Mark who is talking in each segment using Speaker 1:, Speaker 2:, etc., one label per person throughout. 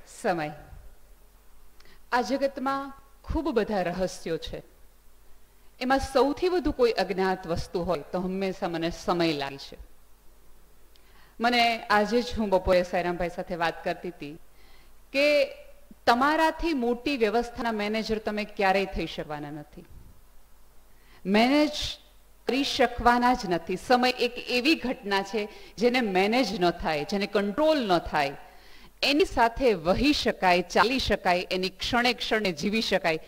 Speaker 1: સમય. આ જગતમાં ખૂબ બધા રહસ્યો છે. એમાં સૌથી વધુ કોઈ અજ્ઞાત વસ્તુ હોય તો હંમેશા મને સમય લાગે છે. મને આજે જ હું બપોરે સાયરામભાઈ સાથે વાત કરતી હતી કે તમારાથી મોટી વ્યવસ્થાના મેનેજર તમે ક્યારેય થઈ શકવાના નથી. મેનેજ કરી શકવાના જ નથી. સમય એક એવી ઘટના છે જેને મેનેજ ન થાય, જેને કંટ્રોલ ન થાય, એની સાથે વહી શકાય, ચાલી શકાય, એની ક્ષણે ક્ષણે જીવી શકાય.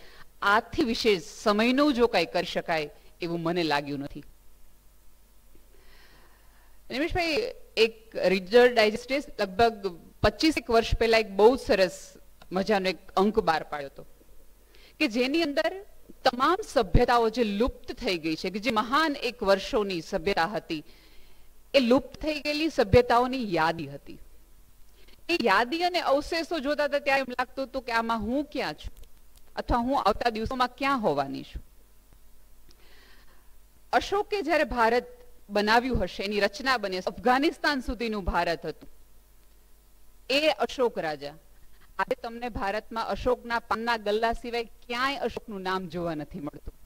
Speaker 1: આથી વિશેષ સમયનું જો કંઈ કરી શકાય એવું મને લાગ્યું નથી. નિમેશભાઈ, એક રીડર ડાયજેસ્ટે લગભગ 25 વર્ષ પહેલા એક બહુ સરસ મજાનો એક અંક બહાર પાડ્યો હતો કે જેની અંદર તમામ સભ્યતાઓ જે લુપ્ત થઈ ગઈ છે, કે જે મહાન એક વર્ષોની સભ્યતા હતી, એ લુપ્ત થઈ ગયેલી સભ્યતાઓની યાદી હતી. એ યાદી અને અવશેષો જોતા હતા ત્યારે એમ લાગતું હતું કે આમાં હું ક્યાં છું, અથવા હું આવતા દિવસોમાં ક્યાં હોવાની છું. અશોકે જ્યારે ભારત બનાવ્યું હશે, એની રચના બની, અફઘાનિસ્તાન સુધીનું ભારત હતું. એ અશોક રાજા, આજે તમને ભારતમાં અશોકના પાનના ગલ્લા સિવાય ક્યાંય અશોકનું નામ જોવા નથી મળતું.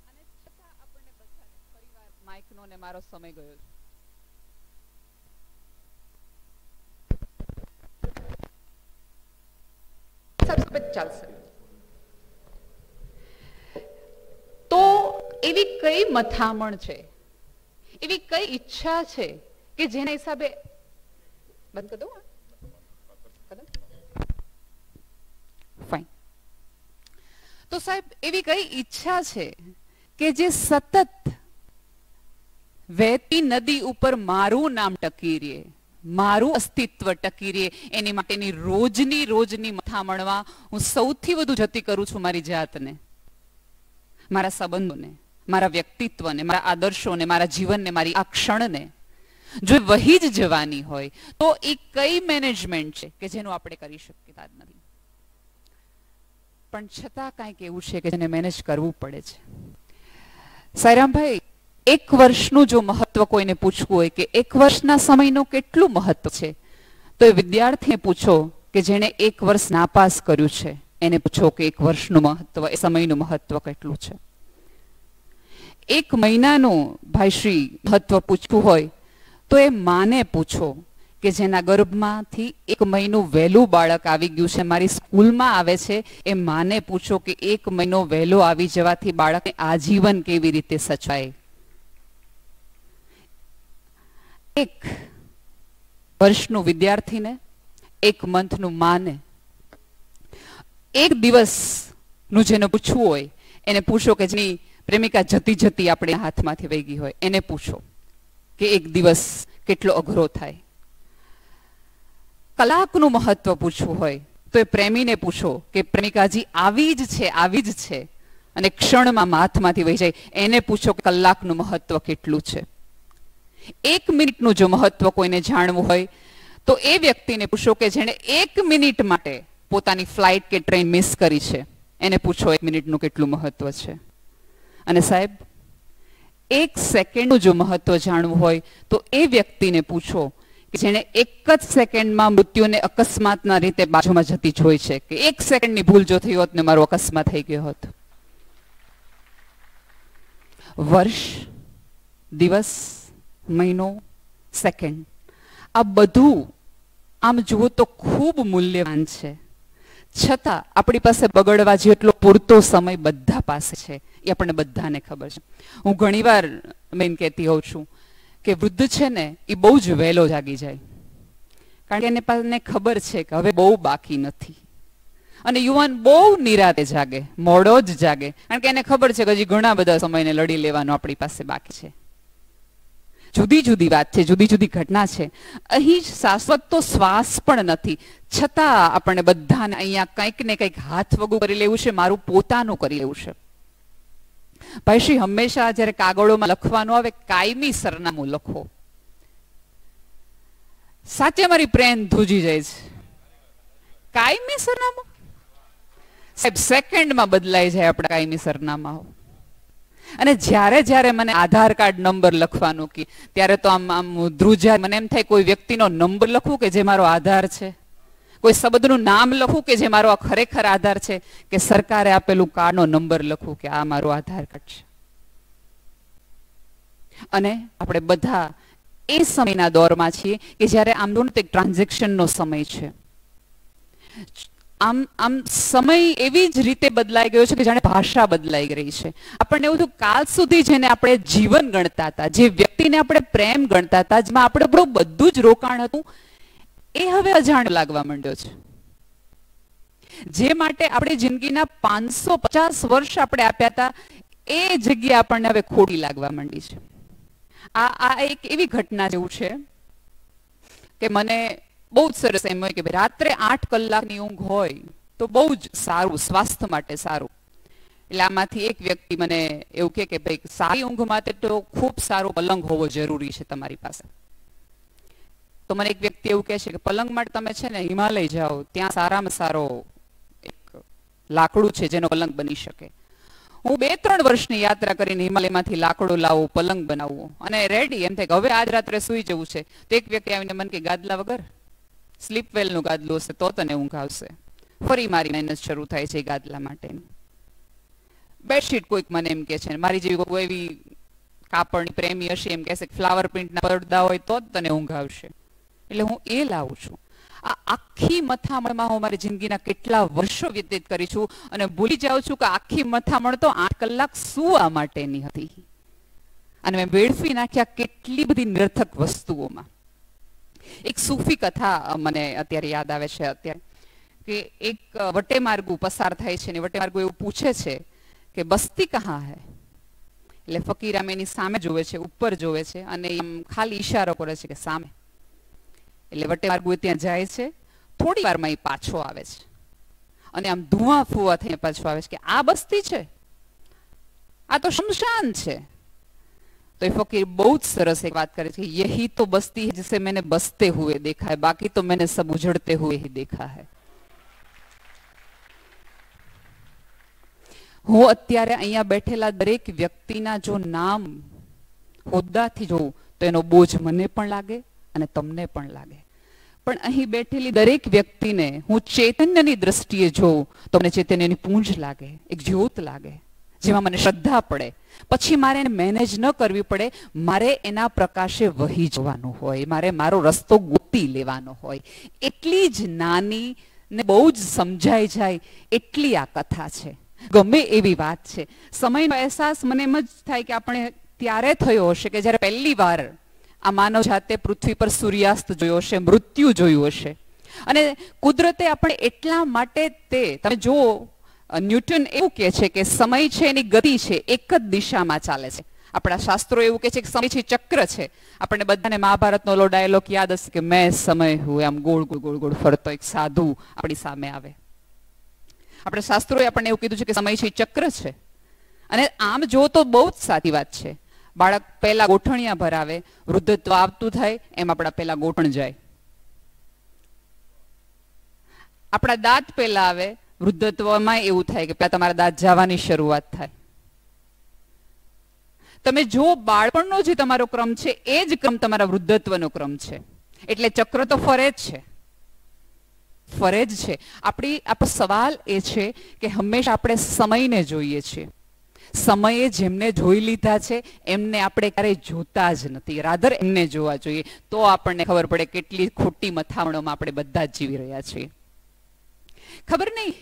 Speaker 1: અને છતાં આપણને બધાને ફરીવાર માઇકનો ને મારો સમય ગયો છે. ચાલશે તો એવી કઈ મથામણ છે, એવી કઈ ઈચ્છા છે કે જેના હિસાબે બંધ કરી દઉં? ફાઇન. તો સાહેબ, એવી કઈ ઈચ્છા છે કે જે સતત વહેતી નદી ઉપર મારું નામ ટકી રહે, મારું અસ્તિત્વ ટકી રહે, એની માટેની રોજની મથામણમાં હું સૌથી વધુ જતી કરું છું મારી જાતને, મારા સંબંધોને, મારા વ્યક્તિત્વને, મારા આદર્શોને, મારા જીવનને, મારી આ ક્ષણને. જો વહી જ જવાની હોય તો એ કઈ મેનેજમેન્ટ છે કે જેનું આપણે કરી શકતા જ નથી. પણ છતાં કાંઈક એવું છે કે જેને મેનેજ કરવું પડે છે. સાયરામભાઈ, એક વર્ષનું જો મહત્વ કોઈને પૂછવું હોય કે એક વર્ષના સમયનું કેટલું મહત્વ છે, તો એ વિદ્યાર્થીને પૂછો કે જેણે એક વર્ષ નાપાસ કર્યું છે, એને પૂછો કે એક વર્ષનું મહત્વ, એ સમયનું મહત્વ કેટલું છે. એક મહિનાનું ભાઈશ્રી મહત્વ પૂછવું હોય તો એ માને પૂછો કે જેના ગર્ભમાંથી એક મહિનું વહેલું બાળક આવી ગયું છે, મારી સ્કૂલમાં આવે છે, એ માને પૂછો કે એક મહિનો વહેલો આવી જવાથી બાળકને આજીવન કેવી રીતે સચવાય. એક વર્ષનું વિદ્યાર્થીને, એક મંથનું માને, એક દિવસનું જેને પૂછવું હોય એને પૂછો કે જેની પ્રેમિકા જતી જતી આપણે હાથમાંથી વહી ગઈ હોય, એને પૂછો કે એક દિવસ કેટલો અઘરો થાય. કલાકનું મહત્વ પૂછવું હોય તો એ પ્રેમીને પૂછો કે પ્રેમિકાજી આવી જ છે અને ક્ષણમાં હાથમાંથી વહી જાય, એને પૂછો કે કલાકનું મહત્વ કેટલું છે. એક મિનિટનું જો મહત્વ કોઈને જાણવું હોય તો એ વ્યક્તિને પૂછો કે જેણે એક મિનિટ માટે પોતાની ફ્લાઇટ કે ટ્રેન મિસ કરી છે, એને પૂછો એક મિનિટનું કેટલું મહત્વ છે. અને સાહેબ, એક સેકન્ડનું જો મહત્વ જાણવું હોય તો એ વ્યક્તિને પૂછો કે જેણે એક જ સેકન્ડમાં મૃત્યુને અકસ્માતના રીતે બાજુમાં જતી જોઈ છે, કે એક સેકન્ડની ભૂલ જો થઈ હોત ને મારો અકસ્માત થઈ ગયો હોત. વર્ષ, દિવસ, મહિનો, સેકન્ડ, આ બધું આમ જુઓ તો ખૂબ મૂલ્યવાન છે. છતાં આપણી પાસે બગડવા જેટલો પૂરતો સમય બધા પાસે છે, એ આપણને બધાને ખબર છે. હું ઘણીવાર મેં કહેતી હોઉં છું કે વૃદ્ધ છે ને એ બહુ જ વહેલો જાગી જાય, કારણ કે એને પાસે ખબર છે કે હવે બહુ બાકી નથી. અને યુવાન બહુ નિરાતે જાગે, મોડો જ જાગે, કારણ કે એને ખબર છે કે હજી ઘણા બધા સમયને લડી લેવાનો આપણી પાસે બાકી છે. જુદી જુદી વાત છે, જુદી જુદી ઘટના છે. અહીં શાશ્વત તો શ્વાસ પણ નથી, છતાં આપણને બધાને અહીંયા કંઈક ને કંઈક હાથ વગું કરી લેવું છે, મારું પોતાનું કરી લેવું છે. ભાઈશ્રી, હંમેશા જ્યારે કાગળોમાં લખવાનું આવે કાયમી સરનામું લખો. સાચે મારી પ્રેમ ધ્રુજી જાય છે. કાયમી સરનામું સાહેબ સેકન્ડમાં બદલાઈ જાય આપણા કાયમી સરનામાઓ. અને જ્યારે જ્યારે મને આધાર કાર્ડ નંબર લખવાનું કે ત્યારે તો આમ આમ ધ્રુજાય, મને એમ થાય કોઈ વ્યક્તિનો નંબર લખું કે જે મારો આધાર છે, કોઈ શબ્દનું નામ લખું કે જે મારો ખરેખર આધાર છે, કે સરકારે આપેલું કાર્ડનો નંબર લખું કે આ મારો આધાર કાર્ડ છે. અને આપણે બધા એ સમયના દોરમાં છીએ કે જ્યારે આમ એક ટ્રાન્ઝેક્શનનો સમય છે. આમ આમ સમય એવી જ રીતે બદલાઈ ગયો છે કે જાણે ભાષા બદલાઈ ગઈ છે. આપણને એવું થયું કાલ સુધી જેને આપણે જીવન ગણતા હતા, જે વ્યક્તિને આપણે પ્રેમ ગણતા હતા, જેમાં આપણે બધું જ રોકાણ હતું, એ હવે અજાણ લાગવા માંડ્યો છે. જે માટે આપણે જિંદગીના 550 વર્ષ આપણે આપ્યા હતા, એ જગ્યા આપણને હવે ખોટી લાગવા માંડી છે. આ એક એવી ઘટના જેવું છે કે મને બહુ જ સરસ એમ હોય કે ભાઈ રાત્રે 8 કલાકની ઊંઘ હોય તો બહુ જ સારું, સ્વાસ્થ્ય માટે સારું. એટલે આમાંથી એક વ્યક્તિ મને એવું કે ભાઈ સારી ઊંઘ માટે તો ખૂબ સારો પલંગ હોવો જરૂરી છે તમારી પાસે. તો મને એક વ્યક્તિ એવું કહે છે કે પલંગ માટે તમે છે ને હિમાલય જાઓ, ત્યાં સારામાં સારો એક લાકડું છે જેનો પલંગ બની શકે. હું 2-3 વર્ષની યાત્રા કરીને હિમાલયમાંથી લાકડું લાવું, પલંગ બનાવવું અને રેડી, એમ થાય કે હવે આજ રાત્રે સુઈ જવું છે. તો એક વ્યક્તિ આવીને મને કે ગાદલા વગર, સ્લીપ વેલનું ગાદલું હશે તો તને ઊંઘ આવશે. ફરી મારી મહેનત શરૂ થાય છે ગાદલા માટેની. બેડશીટ કોઈક મને એમ કે છે, મારી જેવી કોઈ એવી કાપડની પ્રેમી હશે એમ કહેશે કે ફ્લાવર પ્રિન્ટના પડદા હોય તો જ તને ઊંઘ આવશે. એટલે હું એ લાવું છું. આ આખી મથામણમાં હું મારી જિંદગીના કેટલા વર્ષો વ્યતીત કરી છું અને ભૂલી જાઉં છું કે આખી મથામણ તો 8 કલાક સુવા માટેની હતી. અને મેં વેડફી નાખ્યા કેટલી બધી નિરર્થક વસ્તુઓમાં. એક સૂફી કથા મને અત્યારે યાદ આવે છે અત્યારે, કે એક વટેમાર્ગુ પસાર થાય છે ને વટેમાર્ગુ એવું પૂછે છે કે બસ્તી કહાં હૈ? એટલે ફકીર આમ એની સામે જોવે છે, ઉપર જોવે છે અને એમ ખાલી ઈશારો કરે છે કે સામે. એટલે વટેમાર્ગુ ત્યાં જાય છે, થોડી વારમાં એ પાછો આવે છે અને આમ ધુઆ ફુવા થઈને પાછો આવે છે કે આ બસ્તી છે, આ તો શમશાન છે. तो ये फकीर बहुत सरस एक बात करे, यही तो बस्ती है जिसे मैंने बसते हुए देखा है, बाकी तो मैंने सब उजड़ते हुए ही देखा है. હું અત્યારે અહીંયા બેઠેલા દરેક વ્યક્તિના જો નામ હોદ્દાથી જોઉં તો એનો બોજ મને પણ લાગે અને તમને પણ લાગે. પણ અહીં બેઠેલી દરેક વ્યક્તિને હું ચૈતન્યની દ્રષ્ટિએ જોઉં તો મને ચૈતન્યની પૂંજ લાગે, એક જ્યોત લાગે જેમાં મને શ્રદ્ધા પડે. પછી મારે એને મેનેજ ન કરવી પડે, મારે એના પ્રકાશે વહી જવાનું હોય, મારે મારો રસ્તો ગોતી લેવાનો હોય. એટલી જ નાની ને બહુ જ સમજાઈ જાય એટલી આ કથા છે. ગમે એવી વાત છે. સમયનો અહેસાસ મને એમ જ થાય કે આપણે ત્યારે થયો હશે કે જ્યારે પહેલી વાર આ માનવ જાતે પૃથ્વી પર સૂર્યાસ્ત જોયો હશે, મૃત્યુ જોયું હશે. અને કુદરતે આપણે એટલા માટે તમે જુઓ, ન્યૂટન એવું કહે છે કે સમય છે એની ગતિ છે એક જ દિશામાં ચાલે છે. આપણા શાસ્ત્રો એવું કહે છે કે સમય છે ચક્ર છે. આપણને બધાને મહાભારતનો ઓલો ડાયલોગ યાદ હશે કે મેં સમય હું, આમ ગોળ ગોળ ગોળ ગોળ ફરતો એક સાધુ આપણી સામે આવે. આપણે શાસ્ત્રોએ આપણને એવું કીધું છે કે સમય છે ચક્ર છે. અને આમ જો તો બહુ જ સાચી વાત છે. બાળક પહેલા ગોઠણિયા ભરાવે, વૃદ્ધત્વ આવતું થાય એમ આપણા પહેલા ગોઠણ જાય. આપણા દાંત પહેલા આવે, વૃદ્ધત્વમાં એવું થાય કે પહેલા તમારા દાંત જવાની શરૂઆત થાય. તમે જો બાળપણનો જે તમારો ક્રમ છે એ જ ક્રમ તમારા વૃદ્ધત્વનો ક્રમ છે. એટલે ચક્ર તો ફરે જ છે, ફરે જ છે. આપણો સવાલ એ છે કે હંમેશા આપણે સમયને જોઈએ છીએ. સમયે જેમને જોઈ લીધા છે એમને આપણે ક્યારેય જોતા જ નથી. રાધર એમને જોવા જોઈએ, તો આપણને ખબર પડે કેટલી ખોટી મથામણોમાં આપણે બધા જ જીવી રહ્યા છીએ. ખબર નહીં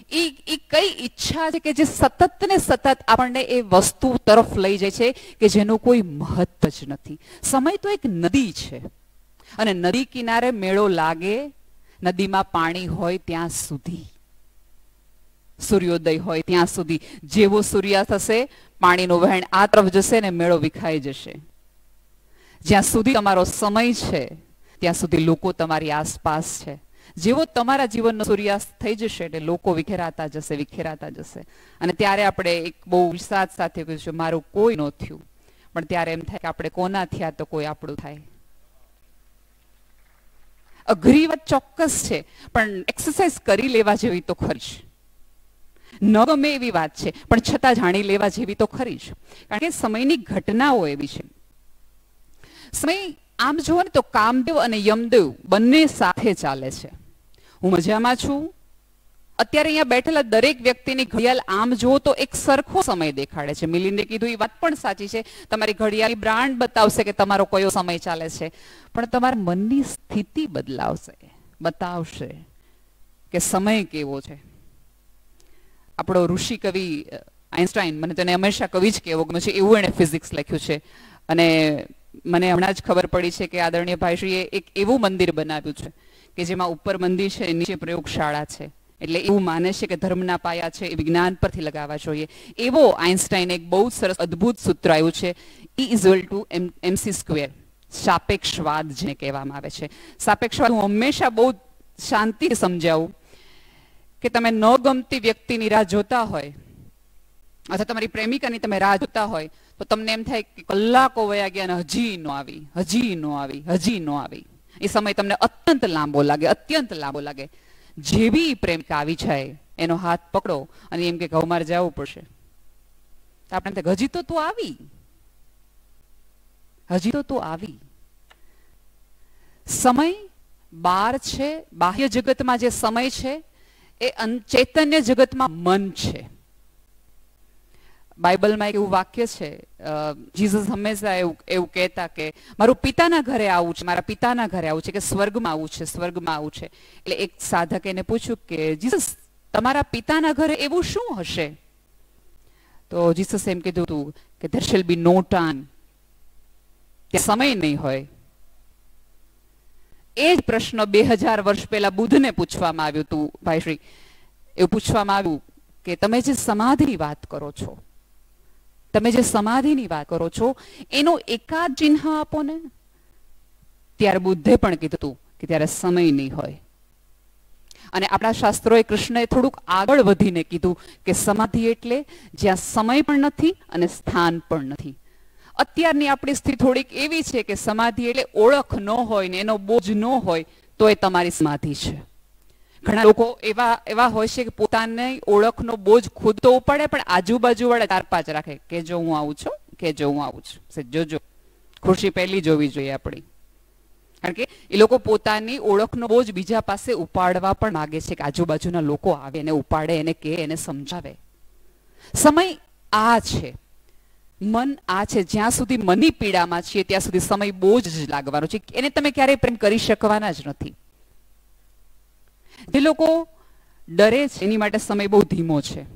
Speaker 1: એ કઈ ઈચ્છા છે કે જે સતત ને સતત આપણને એ વસ્તુ તરફ લઈ જાય છે કે જેનું કોઈ મહત્વ જ નથી. સમય તો એક નદી છે અને નદી કિનારે મેળો લાગે, નદીમાં પાણી હોય ત્યાં સુધી, સૂર્યોદય હોય ત્યાં સુધી. જેવો સૂર્યાસ્ત થશે પાણીનું વહેણ આ તરફ જશે ને મેળો વિખાઈ જશે. જ્યાં સુધી તમારો સમય છે ત્યાં સુધી લોકો તમારી આસપાસ છે. જેવો તમારા જીવનનો સૂર્યાસ્ત થઈ જશે એટલે લોકો વિખેરાતા જશે. અને ત્યારે આપણે એક બહુ વિષાદ સાથે કહીશું મારું કોઈ ન થયું. પણ ત્યારે એમ થાય કે આપણે કોના થયા તો કોઈ આપણું થાય. અઘરી વાત ચોક્કસ છે, પણ એક્સરસાઇઝ કરી લેવા જેવી તો ખરી. ન ગમે એવી વાત છે, પણ છતાં જાણી લેવા જેવી તો ખરી જ. કારણ કે સમયની ઘટનાઓ એવી છે. સમય આમ જુઓ ને તો કામદેવ અને યમદેવ બંને સાથે ચાલે છે. હું મજામાં છું. અત્યારે અહીંયા બેઠેલા દરેક વ્યક્તિની ઘડિયાળ આમ જુઓ તો એક સરખો સમય દેખાડે છે. મિલિંદે કીધું એ વાત પણ સાચી છે. તમારી ઘડિયાળની બ્રાન્ડ બતાવશે કે તમારો કયો સમય ચાલે છે, પણ તમારા મનની સ્થિતિ બતાવશે કે સમય કેવો છે. આપણો ઋષિ કવિ આઇન્સ્ટાઈન, મને તેને હંમેશા કવિ જ કહેવો ગમે છે, એવું એણે ફિઝિક્સ લખ્યું છે. અને મને હમણાં જ ખબર પડી છે કે આદરણીય ભાઈશ્રીએ એક એવું મંદિર બનાવ્યું છે કે જેમાં ઉપર મંદિર છે, નીચે પ્રયોગશાળા છે. એટલે એવું માને છે કે ધર્મના પાયા છે એ વિજ્ઞાન પરથી લગાવવા જોઈએ. એવો આઇન્સ્ટાઈને એક બહુ સરસ અદ્ભુત સૂત્ર આવ્યું છે, E=mc², સાપેક્ષવાદ જેને કહેવામાં આવે છે. સાપેક્ષવાદ હું હંમેશા બહુ શાંતિથી સમજાવું કે તમે ન ગમતી વ્યક્તિની રાહ જોતા હોય અથવા તમારી પ્રેમિકાની તમે રાહ જોતા હોય તો તમને એમ થાય કે કલાકો વયા ગયા અને હજી ન આવી. એ સમય તમને અત્યંત લાંબો લાગે. જેવી પ્રેમિકા આવી જાય એનો હાથ પકડો અને એમ કે ઘઉં મારે જવું પડશે, આપણે હજી તો તું આવી. સમય બહાર છે, બાહ્ય જગતમાં જે સમય છે એ ચૈતન્ય જગતમાં મન છે. બાઇબલમાં એક એવું વાક્ય છે, જીસસ હંમેશા એવું કહેતા કે મારું પિતાના ઘરે આવું છે, મારા પિતાના ઘરે આવું છે, કે સ્વર્ગમાં આવું છે. એટલે એક સાધક એને પૂછ્યું કે જીસસ, તમારા પિતાના ઘરે એવું શું હશે? તો જીસસ એમ કીધું હતું કે there shall be no time, ત્યાં સમય નહીં હોય. એ જ પ્રશ્ન 2000 વર્ષ પહેલા બુદ્ધને પૂછવામાં આવ્યું હતું. ભાઈશ્રી, એવું પૂછવામાં આવ્યું કે તમે જે સમાધિની વાત કરો છો એનો એકાદ ચિહ્ન આપો ને. ત્યારે બુદ્ધે પણ કીધું હતું કે ત્યારે સમય નહીં હોય. અને આપણા શાસ્ત્રોએ કૃષ્ણએ થોડુંક આગળ વધીને કીધું કે સમાધિ એટલે જ્યાં સમય પણ નથી અને સ્થાન પણ નથી. અત્યારની આપણી સ્થિતિ થોડીક એવી છે કે સમાધિ એટલે ઓળખ ન હોય ને એનો બોજ ન હોય તો એ તમારી સમાધિ છે. ઘણા લોકો એવા હોય છે કે પોતાની ઓળખનો બોજ ખુદ તો ઉપાડે પણ આજુબાજુ વાળા 4-5 રાખે કે જો હું આવું છું, જોજો ખુરશી પહેલી જોવી જોઈએ આપણી. કારણ કે એ લોકો પોતાની ઓળખનો બોજ બીજા પાસે ઉપાડવા પણ માંગે છે કે આજુબાજુના લોકો આવે એને ઉપાડે, એને કહે, એને સમજાવે. સમય આ છે, મન આ છે. જ્યાં સુધી મનની પીડામાં છીએ ત્યાં સુધી સમય બોજ જ લાગવાનો છે. એને તમે ક્યારેય પ્રેમ કરી શકવાના જ નથી. જે લોકો ડરે છે એની માટે સમય બહુ ધીમો છે.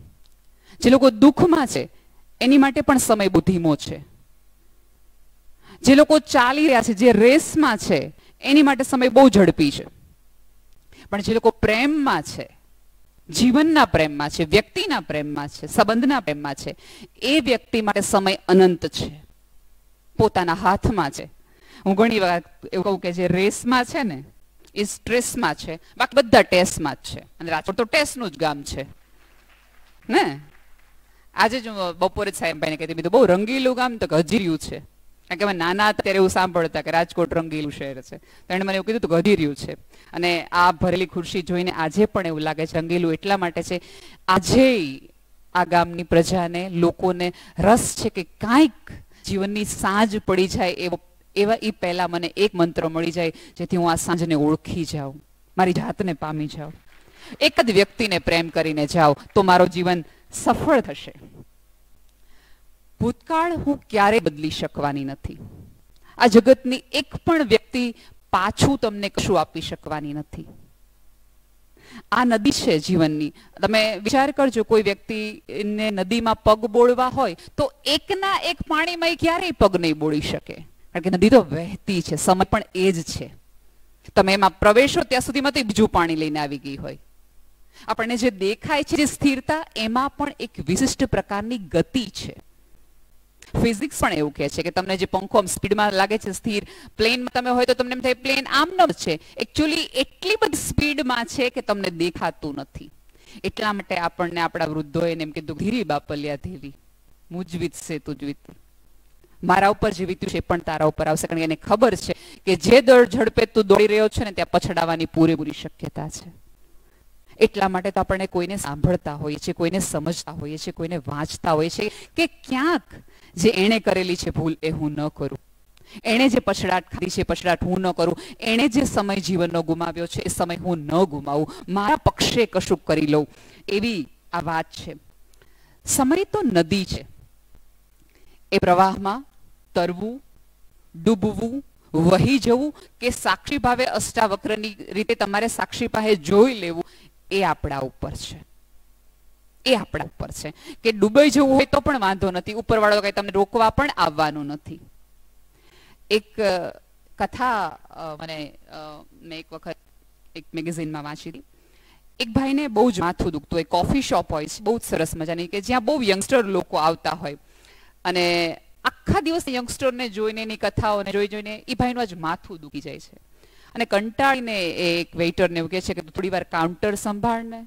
Speaker 1: જે લોકો દુઃખમાં છે એની માટે પણ સમય બહુ ધીમો છે. જે લોકો ચાલી રહ્યા છે, જે રેસમાં છે એની માટે સમય બહુ ઝડપી છે. પણ જે લોકો પ્રેમમાં છે, જીવનના પ્રેમમાં છે, વ્યક્તિના પ્રેમમાં છે, સંબંધના પ્રેમમાં છે, એ વ્યક્તિ માટે સમય અનંત છે, પોતાના હાથમાં છે. હું ઘણી વાર એવું કહું કે જે રેસમાં છે ને એ સ્ટ્રેસમાં છે, બાકી બધા ટેસ્ટમાં જ છે. અને રાજકોટ તો ટેસ્ટનું જ ગામ છે ને. આજે જ બપોરે સાહેબભાઈને કહેતી બીજું બહુ રંગીલું ગામ તો હજી રહ્યું છે. કારણ કે અમે નાના હતા ત્યારે એવું સાંભળતા કે રાજકોટ રંગીલું શહેર છે. તો એણે મને એવું કીધું તો હજી રહ્યું છે. અને આ ભરેલી ખુરશી જોઈને આજે પણ એવું લાગે છે રંગીલું એટલા માટે છે. આજે આ ગામની પ્રજાને, લોકોને રસ છે કે કાંઈક જીવનની સાંજ પડી જાય એવા એ પહેલા મને એક મંત્ર મળી જાય જેથી હું આ સાંજને ઓળખી જાઉં, મારી જાતને પામી જાઉં. એક જ વ્યક્તિને પ્રેમ કરીને જાઉં તો મારો જીવન સફળ થશે. ભૂતકાળ હું ક્યારેય બદલી શકવાની નથી. આ જગતની એક પણ વ્યક્તિ પાછું તમને કશું આપી શકવાની નથી. આ નદી છે જીવનની. તમે વિચાર કરજો, કોઈ વ્યક્તિને નદીમાં પગ બોળવા હોય તો એકના એક પાણીમાં ક્યારેય પગ નહીં બોળી શકે. કારણ કે નદી તો વહેતી છે, સમય પણ એ જ છે. તમે એમાં પ્રવેશો ત્યાં સુધીમાં તો બીજું પાણી લઈને આવી ગઈ હોય. આપણને જે દેખાય છે જે સ્થિરતા, એમાં પણ એક વિશિષ્ટ પ્રકારની ગતિ છે. ફિઝિક્સ પણ એવું કહે છે કે તમને જે પંખો આમ સ્પીડમાં લાગે છે સ્થિર, પ્લેનમાં તમે હોય તો તમને એમ થાય પ્લેન આમ ન છે, એકચ્યુઅલી એટલી બધી સ્પીડમાં છે કે તમને દેખાતું નથી. એટલા માટે આપણને આપણા વૃદ્ધોએ એમ કીધું, ધીરી બાપલિયા ધીરી, મુજવીત છે તુજવીત. મારા ઉપર જે વીત્યું છે પણ તારા ઉપર આવશે. કારણ કે એને ખબર છે કે જે ઝડપે તું દોડી રહ્યો છે ને ત્યાં પછડાવાની પૂરેપૂરી શક્યતા છે. એટલા માટે તો આપણને કોઈને સાંભળતા હોઈએ છીએ, કોઈને સમજતા હોઈએ છીએ, કોઈને વાંચતા હોઈએ છીએ કે ક્યાંક જે એણે કરેલી છે ભૂલ એ હું ન કરું, એણે જે પછડાટ ખાધી છે પછડાટ હું ન કરું, એણે જે સમય જીવનનો ગુમાવ્યો છે એ સમય હું ન ગુમાવું, મારા પક્ષે કશુંક કરી લઉં, એવી આ વાત છે. સમય તો નદી છે, એ પ્રવાહમાં તરવું, ડૂબવું, વહી જવું કે સાક્ષી ભાવે અષ્ટાવક્રની રીતે તમારે સાક્ષી પાસે જોઈ લેવું, એ આપણા ઉપર છે. એ આપણા ઉપર છે કે ડૂબાઈ જવું હોય તો પણ વાંધો નથી, ઉપરવાળો કઈ તમને રોકવા પણ આવવાનું નથી. એક કથા મેં એક વખત એક મેગેઝિનમાં વાંચી હતી. એક ભાઈને બહુ જ માથું દુખતું હોય, કોફી શોપ હોય છે બહુ જ સરસ મજાની કે જ્યાં બહુ યંગસ્ટર લોકો આવતા હોય, અને આખા દિવસ યંગસ્ટરને જોઈને એની કથાઓને જોઈને એ ભાઈનું આજ માથું દુખી જાય છે, અને કંટાળીને એક વેઇટરને એવું કહે છે કે થોડી વાર કાઉન્ટર સંભાળને,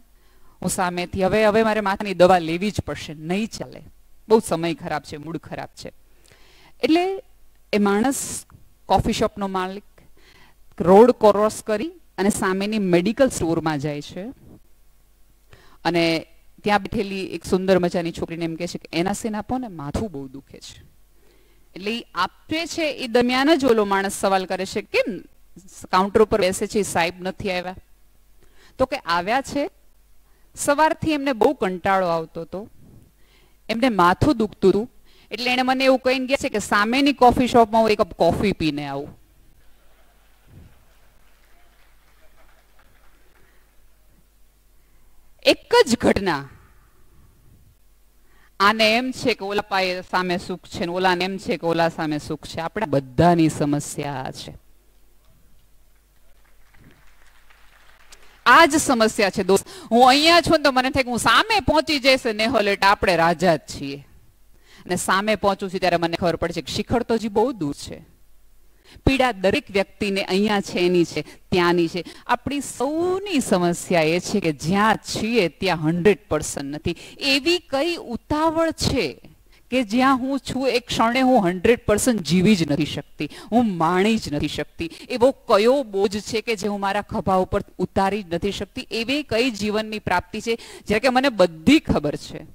Speaker 1: હું સામેથી હવે મારે માથાની દવા લેવી જ પડશે, નહીં ચાલે, બહુ સમય ખરાબ છે, મૂડ ખરાબ છે. એટલે એ માણસ કોફી શોપનો માલિક રોડ ક્રોસ કરી અને સામેની મેડિકલ સ્ટોરમાં જાય છે, અને ત્યાં બેઠેલી એક સુંદર મજાની છોકરીને એમ કહે છે કે એના સેન આપો ને, માથું બહુ દુખે છે. એટલે એ આપે છે એ દરમિયાન જ ઓલો માણસ સવાલ કરે છે કેમ કાઉન્ટર ઉપર બેસે છે સાહેબ નથી આવ્યા? તો કે આવ્યા છે, સવારથી એમને બહુ કંટાળો આવતો હતો, એમને માથું દુખતું હતું, એટલે એને મને એવું કહીને ગયા છે કે સામેની કોફી શોપમાં હું એક કપ કોફી પીને આવું. એક જ ઘટના, આને એમ છે કે ઓલા પાયે સામે સુખ છે, ઓલાને એમ છે કે ઓલા સામે સુખ છે. આપણે બધાની સમસ્યા છે, આ જ સમસ્યા છે દોસ્ત. હું અહીંયા છું ને તો મને થાય કે હું સામે પહોંચી જઈશ નેહોલ એટલે આપણે રાજા જ છીએ, અને સામે પહોંચું છું ત્યારે મને ખબર પડે છે કે શિખર તો હજી બહુ દૂર છે. પીડા દરેક વ્યક્તિને અહીંયા છે એની છે, ત્યાંની છે. આપણી સૌની સમસ્યા એ છે કે જ્યાં છીએ ત્યાં 100% નથી. એવી કઈ ઉતાવળ છે કે જ્યાં હું છું એક ક્ષણે હું 100% જીવી જ નથી શકતી, હું માણી જ નથી શકતી. એવો કયો બોજ છે કે જે હું મારા ખભા ઉપર ઉતારી જ નથી શકતી? એવી કઈ જીવનની પ્રાપ્તિ છે જ્યારે કે મને બધી ખબર છે,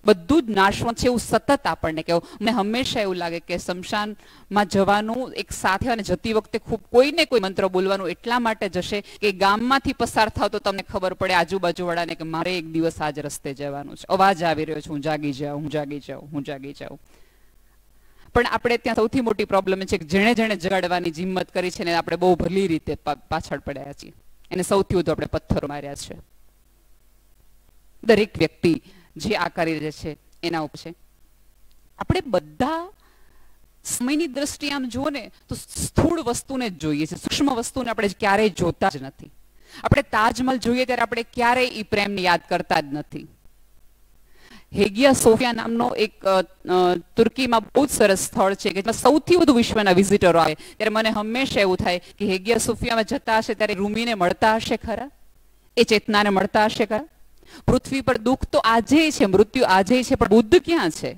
Speaker 1: બધું જ નાશવંત છે એવું સતત આપણને કહેવું. મને હંમેશા એવું લાગે કે શમશાનમાં જવાનું એક સાથે અને જતી વખતે ખૂબ કોઈને કોઈ મંત્ર બોલવાનું એટલા માટે જશે કે ગામમાંથી પસાર થાવ તો તમને ખબર પડે આજુબાજુવાળાને કે મારે એક દિવસ આ જ રસ્તે જવાનું છે, અવાજ આવી રહ્યો છે, હું જાગી જાઉં, હું જાગી જાઉં, હું જાગી જાઉં. પણ આપણે ત્યાં સૌથી મોટી પ્રોબ્લેમ છે કે જેણે જેણે જગાડવાની હિંમત કરી છે ને આપણે બહુ ભલી રીતે પાછળ પડ્યા છીએ, એને સૌથી વધુ આપણે પથ્થરો માર્યા છે. દરેક વ્યક્તિ જે આ કરી રહે છે એના ઉપર છે. આપણે બધા સમયની દ્રષ્ટિએ આમ જુઓ ને તો સ્થૂળ વસ્તુને જ જોઈએ છે, સૂક્ષ્મ વસ્તુને આપણે ક્યારેય જોતા જ નથી. આપણે તાજમહલ જોઈએ ત્યારે આપણે ક્યારેય એ પ્રેમને યાદ કરતા જ નથી. હેગિયા સોફિયા નામનો એક તુર્કીમાં બહુ જ સરસ સ્થળ છે કે જેમાં સૌથી વધુ વિશ્વના વિઝિટરો આવે, ત્યારે મને હંમેશા એવું થાય કે હેગિયા સોફિયામાં જતા હશે ત્યારે રૂમીને મળતા હશે ખરા, એ ચેતનાને મળતા હશે ખરા? પૃથ્વી પર દુઃખ તો આજે છે, મૃત્યુ આજે છે, પણ બુદ્ધ ક્યાં છે?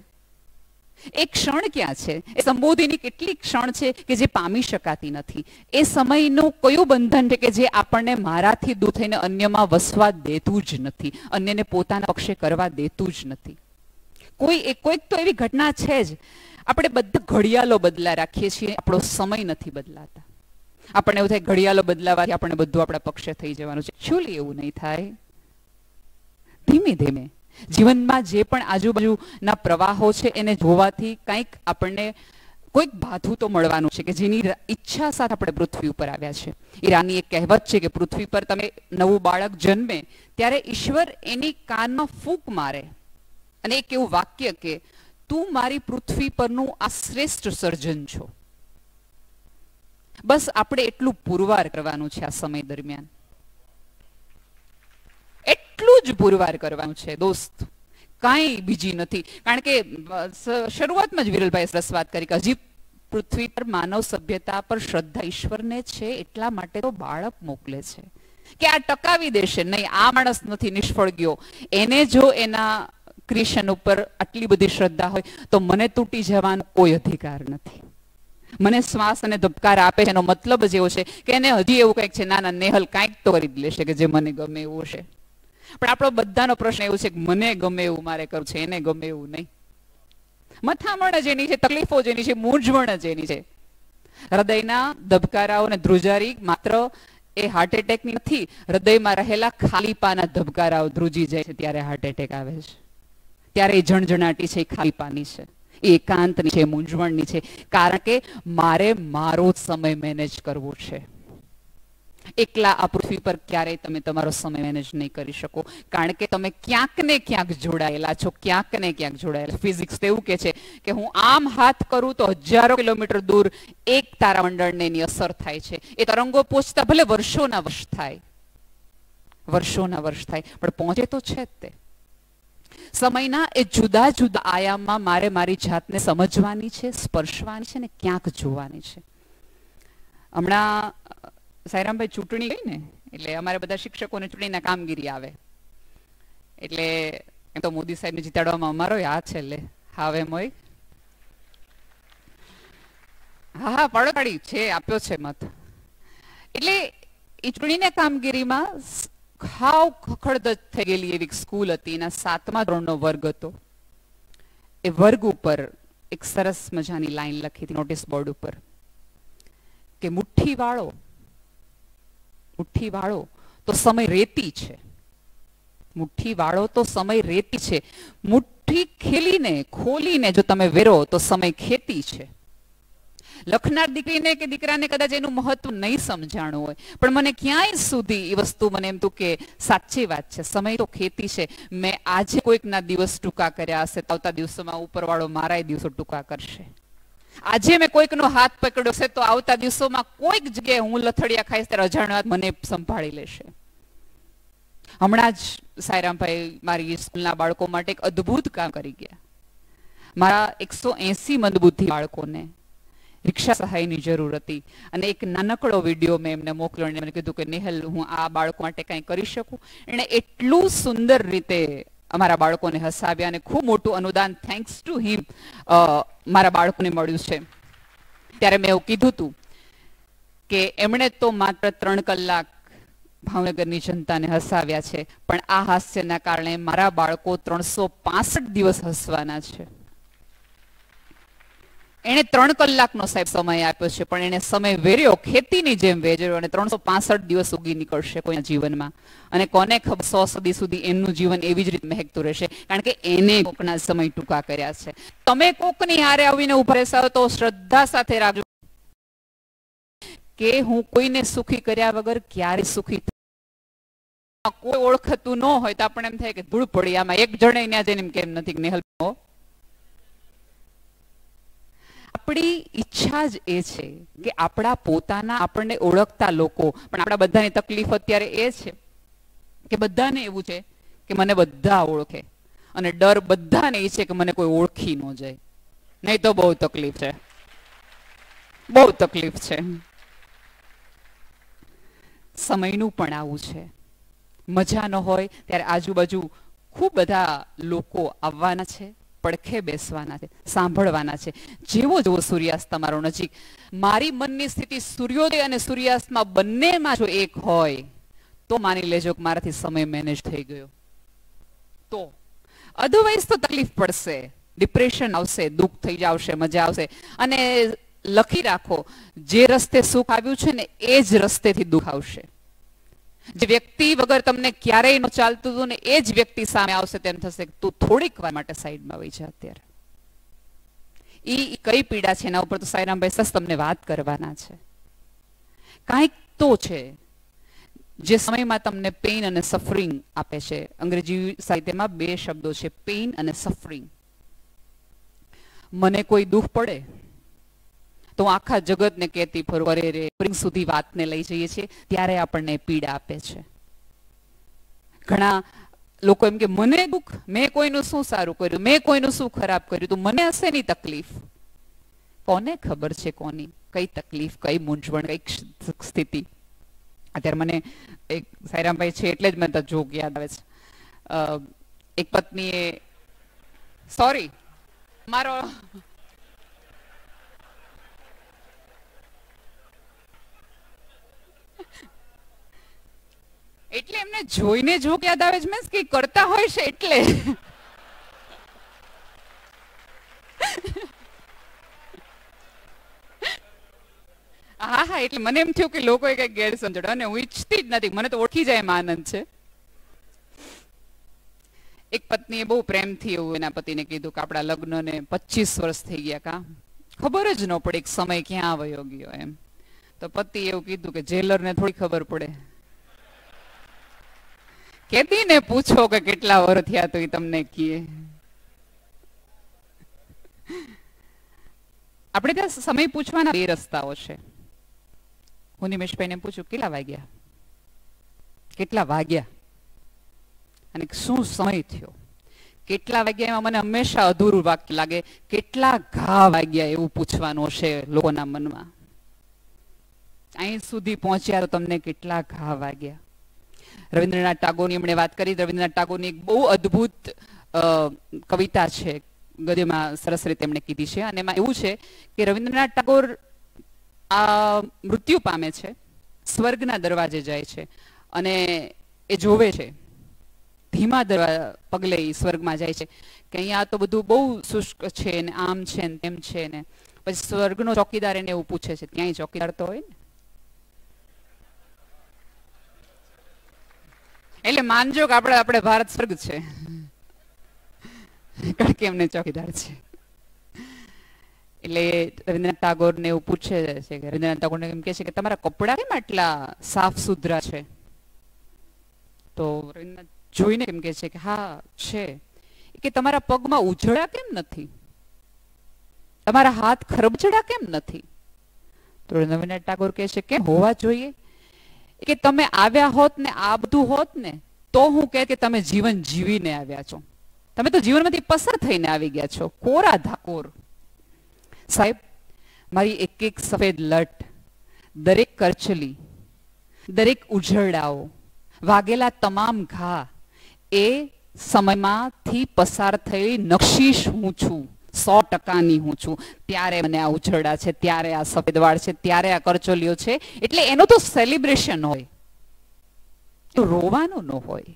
Speaker 1: એ ક્ષણ ક્યાં છે? એ સંબોધિની કેટલી ક્ષણ છે કે જે પામી શકાતી નથી? એ સમયનું કયું બંધન છે કે જે આપણને મારાથી દૂર થઈને અન્યમાં વસવા દેતું જ નથી, અન્યને પોતાના પક્ષે કરવા દેતું જ નથી? કોઈક તો એવી ઘટના છે જ. આપણે બધા ઘડિયાળો બદલા રાખીએ છીએ, આપણો સમય નથી બદલાતા. આપણને એવું થાય ઘડિયાળો બદલાવાથી આપણને બધું આપણા પક્ષે થઈ જવાનું છે. એકચ્યુઅલી એવું નહીં થાય. ધીમે ધીમે જીવનમાં જે પણ આજુબાજુના પ્રવાહો છે એને જોવાથી કંઈક આપણને કોઈક ભાથું તો મળવાનું છે કે જેની ઈચ્છા સાથે આપણે પૃથ્વી ઉપર આવ્યા છે. ઈરાનની એક કહેવત છે કે પૃથ્વી પર તમે નવું બાળક જન્મે ત્યારે ઈશ્વર એની કાનમાં ફૂંક મારે અને એક એવું વાક્ય કે તું મારી પૃથ્વી પરનું આ શ્રેષ્ઠ સર્જન છો. બસ આપણે એટલું પુરવાર કરવાનું છે આ સમય દરમિયાન, એટલું જ પુરવાર કરવાનું છે દોસ્ત, કાંઈ બીજી નથી. કારણ કે શરૂઆતમાં જ વિરલભાઈ સરસ વાત કરી કે હજી પૃથ્વી પર માનવ સભ્યતા પર શ્રદ્ધા ઈશ્વરને છે એટલા માટે તો બાળક મોકલે છે કે આ ટકાવી દેશે. નહીં, આ માણસ નથી નિષ્ફળ ગયો, એને જો એના ક્રિશન ઉપર આટલી બધી શ્રદ્ધા હોય તો મને તૂટી જવાનો કોઈ અધિકાર નથી. મને શ્વાસ અને ધબકાર આપે છે એનો મતલબ જ એવો છે કે એને હજી એવું કંઈક છે, ના ના નેહલ કાંઈક તો કરી જ લેશે કે જે મને ગમે એવું છે. પણ આપણો બધાનો પ્રશ્ન એવું છે કે મને ગમે એવું મારે કરવું છે, એને ગમે એવું નહીં. મથામણ જ એની છે, તકલીફો જ એની છે, મૂંઝવણ જ એની છે. હૃદયના ધબકારાઓ અને ધ્રુજારી માત્ર એ હાર્ટ એટેકની નથી, હૃદયમાં રહેલા ખાલીપાના ધબકારાઓ ધ્રુજી જાય છે ત્યારે હાર્ટ એટેક આવે છે. ત્યારે એ જણજણાટી છે, એ ખાલીપાની છે, એ એકાંતની છે, મૂંઝવણની છે. કારણ કે મારે મારો સમય મેનેજ કરવો છે. એકલા આ પૃથ્વી પર ક્યારેય તમે તમારો સમય મેનેજ નહીં કરી શકો, કારણ કે તમે ક્યાંક ને ક્યાંક જોડાયેલા છો, ક્યાંક ને ક્યાંક જોડાયેલા. ફિઝિક્સ તો એવું કે છે કે હું આમ હાથ કરું તો હજારો કિલોમીટર દૂર એક તારામંડળને એની અસર થાય છે. એ તરંગો પહોંચતા ભલે વર્ષોના વર્ષ થાય, વર્ષોના વર્ષ થાય, પણ પહોંચે તો છે જ તે. સમયના એ જુદા જુદા આયામમાં મારે મારી જાતને સમજવાની છે, સ્પર્શવાની છે ને ક્યાંક જોવાની છે. હમણાં સાયરામભાઈ ચૂંટણી ગઈ ને, એટલે અમારે બધા શિક્ષકોને ચૂંટણીના કામગીરી આવે. એટલે એમ તો મોદી સાહેબને જીતાડવામાં અમારો હાથ છે. લે હવે મોય હા હા પડકાડી છે, આપ્યો છે મત. એટલે એ ચૂંટણીના કામગીરીમાં ખાવ ખખડધજ થઈ ગયેલી એવી સ્કૂલ હતી. એના 7મા ધોરણનો વર્ગ હતો. એ વર્ગ ઉપર એક સરસ મજાની લાઈન લખી હતી નોટિસ બોર્ડ ઉપર કે મુઠ્ઠી વાળો તો સમય રેતી છે. મુઠ્ઠી વાળો તો સમય રેતી છે. મુઠ્ઠી ખોલીને જો તમે વેરો તો સમય ખેતી છે. લખનાર દીકરીને કે દીકરાને કદાચ એનું મહત્વ નહીં સમજાણું હોય, પણ મને ક્યાંય સુધી એ વસ્તુ મને એમ તું કે સાચી વાત છે, સમય તો ખેતી છે. મેં આજે કોઈકના દિવસ ટૂંકા કર્યા હશે તો આવતા દિવસોમાં ઉપરવાળો મારાય દિવસો ટૂંકા કરશે. આજે મેં કોઈકનો હાથ પકડ્યો છે તો આવતા દિવસોમાં કોઈક જગ્યાએ હું લથડિયા ખાઈશ ત્યારે અજાણ્યા મને સંભાળી લેશે. હમણાં જ સાયરામભાઈ મારી સ્કૂલના બાળકો માટે એક અદ્ભુત કામ કરી ગયા. મારા 180 મંદબુદ્ધિ બાળકોને રિક્ષા સહાયની જરૂર હતી અને એક નાનકડો વિડીયો મેં એમને મોકલ્યો અને મને કીધું કે નેહલ હું આ બાળકો માટે કંઈ કરી શકું. એણે એટલું સુંદર રીતે અમારા બાળકોને હસાવ્યા અને ખૂબ મોટું અનુદાન થેન્ક્સ ટુ હિમ મારા બાળકોને મળ્યું છે. ત્યારે મેં એવું કીધું હતું કે એમણે તો માત્ર 3 કલાક ભાવનગરની જનતાને હસાવ્યા છે, પણ આ હાસ્યના કારણે મારા બાળકો 365 દિવસ હસવાના છે. એણે 3 કલાકનો સાહેબ સમય આપ્યો છે, પણ એને સમય વેર્યો ખેતીની જેમ વેર્યો અને 365 દિવસ ઉગી નીકળશે કોઈના જીવનમાં. અને કોને ખબર 100 સદી સુધી એમનું જીવન એવી જ રીતે મહેકતું રહેશે, કારણ કે એને કોકના સમય ટૂંકા કર્યા છે. તમે કોકની હારે આવીને ઉભા રહેશો તો શ્રદ્ધા સાથે રાખજો કે હું કોઈને સુખી કર્યા વગર ક્યારે સુખી કોઈ ઓળખતું ન હોય તો આપણે એમ થાય કે ધૂળ પડી આમાં એક જણે ત્યાં જઈને કેમ નથી નેહલ. આપણી ઈચ્છા જ એ છે કે આપણા પોતાના આપણને ઓળખતા લોકો, પણ આપણા બધાની તકલીફ અત્યારે એ છે કે બધાને એવું છે કે મને બધા ઓળખે અને ડર બધાને એ છે કે મને કોઈ ઓળખી ન જાય, નહીં તો બહુ તકલીફ છે, બહુ તકલીફ છે. સમયનું પણ આવું છે. મજા ન હોય ત્યારે આજુબાજુ ખૂબ બધા લોકો આવવાના છે, પડખે બેસવાના છે, સાંભળવાના છે. જેવો જેવો સૂર્યાસ્ત તમારો નજીક, મારી મનની સ્થિતિ સૂર્યોદય અને સૂર્યાસ્તમાં બંનેમાં જો એક હોય તો માની લેજો કે મારાથી સમય મેનેજ થઈ ગયો. તો અધરવાઇઝ તો તકલીફ પડશે, ડિપ્રેશન આવશે, દુઃખ થઈ જશે, મજા આવશે. અને લખી રાખો, જે રસ્તે સુખ આવ્યું છે ને એ જ રસ્તેથી દુઃખ આવશે. જે વ્યક્તિ વગર તમને ક્યારેય ન ચાલતું હતું ને એ જ વ્યક્તિ સામે આવશે તેમ થશે તું થોડીક વાર માટે સાઈડમાં વહી જા. અત્યારે ઈ કઈ પીડા છે એના ઉપર તો સાયરામભાઈ સસ તમને વાત કરવાના છે. કાંઈક તો છે જે સમયમાં તમને પેઇન અને સફરિંગ આપે છે. અંગ્રેજી સાહિત્યમાં 2 શબ્દો છે, પેઇન અને સફરિંગ. મને કોઈ દુઃખ પડે તો આખા જગતને કહેતી ફરું અરે રે સુધી વાતને લઈ જઈએ છીએ ત્યારે આપણને પીડા આપે છે. ઘણા લોકો એમ કે મને દુઃખ, મેં કોઈનું શું સારું કર્યું, મેં કોઈનું શું ખરાબ કર્યું, તો મને હશે ની તકલીફ. કોને ખબર છે કોની કઈ તકલીફ, કઈ મૂંઝવણ, કઈ સ્થિતિ. અત્યારે મને એક સાયરામભાઈ છે એટલે જ મને તો જોક યાદ આવે છે. એક પત્નીએ સોરી મારો એમને જોઈને જોક યાદ આવે છે, મીન્સ કે કરતા હોય છે એટલે. હા હા, એટલે મને એમ થયું કે લોકોએ કઈ ગેરસમજણ, અને હું ઈચ્છતી જ નથી, મને તો ઓળખી જાય એમ આનંદ છે. એક પત્નીએ બહુ પ્રેમથી એવું એના પતિને કીધું કે આપણા લગ્નને 25 વર્ષ થઈ ગયા, કા ખબર જ ન પડે એક સમય ક્યાં વયો ગયો એમ. તો પતિ એવું કીધું કે જેલરને થોડી ખબર પડે, કેદીને પૂછો કે કેટલા વર્ષ થયા તો એ તમને કહે. આપણે ત્યાં સમય પૂછવાના 2 રસ્તાઓ છે. હું નિમેશભાઈને પૂછું કેટલા વાગ્યા, કેટલા વાગ્યા, અને શું સમય થયો. કેટલા વાગ્યા એમાં મને હંમેશા અધૂરું વાક્ય લાગે. કેટલા ઘા વાગ્યા એવું પૂછવાનું હશે લોકોના મનમાં. અહીં સુધી પહોંચ્યા તો તમને કેટલા ઘા વાગ્યા. રવિન્દ્રનાથ ટાગોરની એમણે વાત કરી. રવિન્દ્રનાથ ટાગોરની એક બહુ અદ્ભુત કવિતા છે, ગદ્યમાં સરસ રીતે એમણે કીધી છે. અને એમાં એવું છે કે રવિન્દ્રનાથ ટાગોર આ મૃત્યુ પામે છે, સ્વર્ગના દરવાજે જાય છે, અને એ જોવે છે ધીમા પગલે સ્વર્ગમાં જાય છે કે અહીંયા તો બધું બહુ શુષ્ક છે ને આમ છે ને તેમ છે ને. પછી સ્વર્ગનો ચોકીદાર એને એવું પૂછે છે, ત્યાંય ચોકીદાર તો હોય ને, એટલે માનજો કે આપણે ભારત સ્વર્ગ છે, કારણ કે એમને ચોકીદાર છે. એટલે રવિન્દ્રનાથ ટાગોર ને એવું પૂછે છે કે રવિન્દ્રનાથ ટાગોર ને એમ કહે છે કે તમારા કપડા કેમ આટલા સાફ સુથરા છે? તો રવિન્દ્રનાથ જોઈને એમ કહે છે કે હા છે. કે તમારા પગમાં ઉજળા કેમ નથી? તમારા હાથ ખરબચડા કેમ નથી? તો રવિન્દ્રનાથ ટાગોર કહે છે કેમ હોવા જોઈએ? કે તમે આવ્યા હોત ને આ બધું હોત ને તો હું કહે કે તમે જીવન જીવીને આવ્યા છો. તમે તો જીવનમાંથી પસાર થઈને આવી ગયા છો, કોરા ધાકોર. સાહેબ, મારી એક એક સફેદ લટ, દરેક કરચલી, દરેક ઉજરડાઓ, વાગેલા તમામ ઘા એ સમયમાંથી પસાર થયેલી નક્ષીશ હું છું, 100%ની હું છું. ત્યારે મને આ ઉજરડા છે, ત્યારે આ સફેદ વાળ છે, ત્યારે આ કરચલીઓ છે. એટલે એનું તો સેલિબ્રેશન હોય, રોવાનું ન હોય.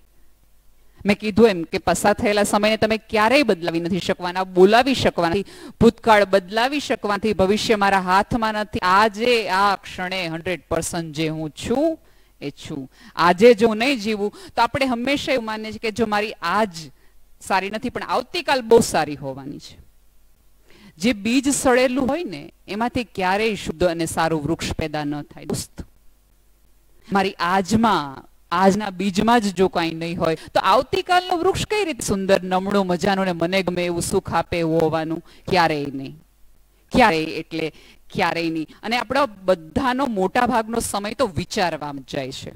Speaker 1: મેં કીધું એમ કે પસાર થયેલા સમયને તમે ક્યારેય બદલાવી નથી શકવાના, બોલાવી શકવાના, ભૂતકાળ બદલાવી શકવાથી, ભવિષ્ય મારા હાથમાં નથી. આજે આ ક્ષણે 100% જે હું છું એ છું. આજે જો હું નહીં જીવું તો આપણે હંમેશા એવું માનીએ છીએ કે જો મારી આજ સારી નથી પણ આવતીકાલ બહુ સારી હોવાની છે. જે બીજ સડેલું હોય ને એમાંથી ક્યારેય શુદ્ધ અને સારું વૃક્ષ પેદા ન થાય. દોસ્ત, મારી આજના બીજમાં જ જો કાંઈ નહીં હોય તો આવતીકાલનું વૃક્ષ કઈ રીતે સુંદર, નમણું, મજાનું ને મને ગમે એવું સુખ આપે એવું હોવાનું? ક્યારેય નહીં, ક્યારેય એટલે ક્યારેય નહીં. અને આપણા બધાનો મોટા ભાગનો સમય તો વિચારવામાં જાય છે,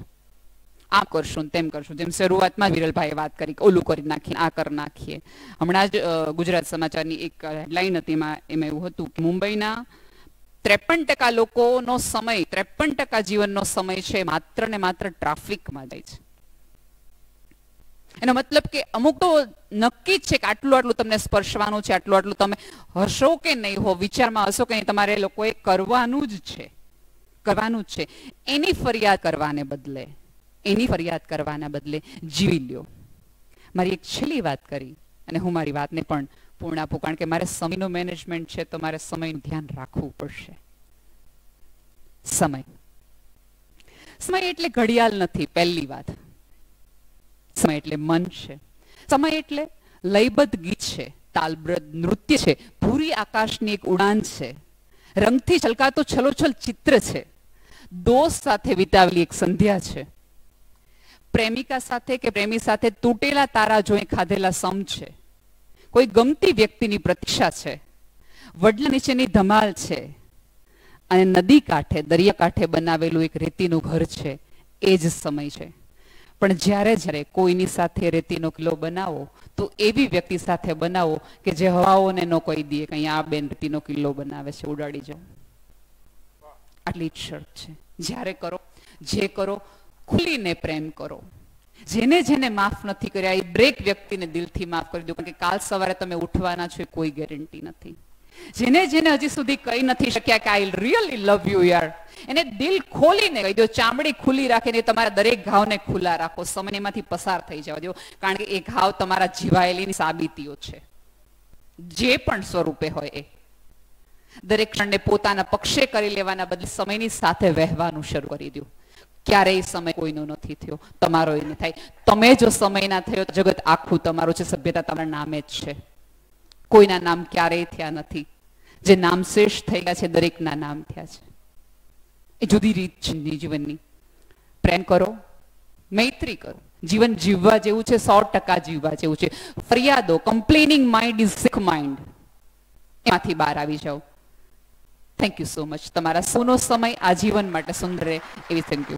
Speaker 1: આમ કરશું તેમ કરશું. જેમ શરૂઆતમાં વિરલભાઈએ વાત કરી કે ઓલું કરી નાખીએ, આ કરી નાખીએ. હમણાં જ ગુજરાત સમાચારની એક હેડલાઇન હતી, એમાં એવું હતું કે મુંબઈના 53% લોકોનો સમય, 53% જીવનનો સમય છે માત્ર ને માત્ર ટ્રાફિકમાં જાય છે. એનો મતલબ કે અમુક તો નક્કી જ છે કે આટલું આટલું તમને સ્પર્શવાનું છે, આટલું આટલું તમે હશો કે નહીં હો, વિચારમાં હશો કે નહીં, તમારે લોકોએ કરવાનું જ છે, કરવાનું જ છે. એની ફરિયાદ કરવાના બદલે જીવી લ્યો. મારી એક છેલ્લી વાત કરી અને હું મારી વાતને પણ પૂર્ણ આપું, કારણ કે મારે સમયનું મેનેજમેન્ટ છે તો મારે સમયનું ધ્યાન રાખવું પડશે. સમય એટલે ઘડિયાળ નથી, પહેલી વાત. સમય એટલે મન છે. સમય એટલે લયબદ્ધ ગીત છે, તાલબદ્ધ નૃત્ય છે, ભૂરી આકાશની એક ઉડાન છે, રંગથી છલકાતો છલોછલ ચિત્ર છે, દોસ્ત સાથે વિતાવેલી એક સંધ્યા છે, પ્રેમિકા સાથે કે પ્રેમી સાથે તૂટેલા તારા જોઈ ખાધેલા સમ છે, કોઈ ગમતી વ્યક્તિની પ્રતીક્ષા છે, વડલા નીચેની ધમાલ છે, અને નદી કાંઠે, દરિયા કાંઠે બનાવેલું એક રેતીનું ઘર છે. એ જ સમય છે. પણ જ્યારે જ્યારે કોઈની સાથે રેતીનો કિલ્લો બનાવો તો એવી વ્યક્તિ સાથે બનાવો કે જે હવાઓને ન કહી દે કે અહીંયા આ બેન રેતીનો કિલ્લો બનાવે છે, ઉડાડી જાઓ. આટલી જ શરત છે. જ્યારે કરો, જે કરો, ખુલીને પ્રેમ કરો. જેને જેને માફ નથી કર્યા એ દરેક વ્યક્તિને દિલથી માફ કરી દો, કારણ કે કાલ સવારે તમે ઉઠવાના છો એ કોઈ ગેરંટી નથી. જેને જેને હજી સુધી કહી નથી શક્યા કે આઈ રિયલી લવ યુ યાર, એને દિલ ખોલીને કહી દો, ચામડી ખુલ્લી રાખીને તમારા દરેક ઘાવને ખુલ્લા રાખો, સમય એમાંથી પસાર થઈ જવા દો, કારણ કે એ ઘાવ તમારા જીવાયેલીની સાબિતીઓ છે, જે પણ સ્વરૂપે હોય એ. દરેક ક્ષણને પોતાના પક્ષે કરી લેવાના બદલે સમયની સાથે વહેવાનું શરૂ કરી દો. ક્યારેય સમય કોઈનો નથી થયો, તમારો એ નહીં થાય. તમે જો સમયના થયો તો જગત આખું તમારું છે, સભ્યતા તમારા નામે જ છે. કોઈના નામ ક્યારેય થયા નથી. જે નામ શ્રેષ્ઠ થઈ ગયા છે દરેકના નામ થયા છે. એ જુદી રીત છે જીવનની. પ્રેમ કરો, મૈત્રી કરો. જીવન જીવવા જેવું છે, 100% જીવવા જેવું છે. ફરિયાદો, complaining mind is sick mind, એમાંથી બહાર આવી જાઓ. Thank you so much. તમારા સૌનો સમય આજીવન માટે સુંદર રહે એવી થેન્ક યુ.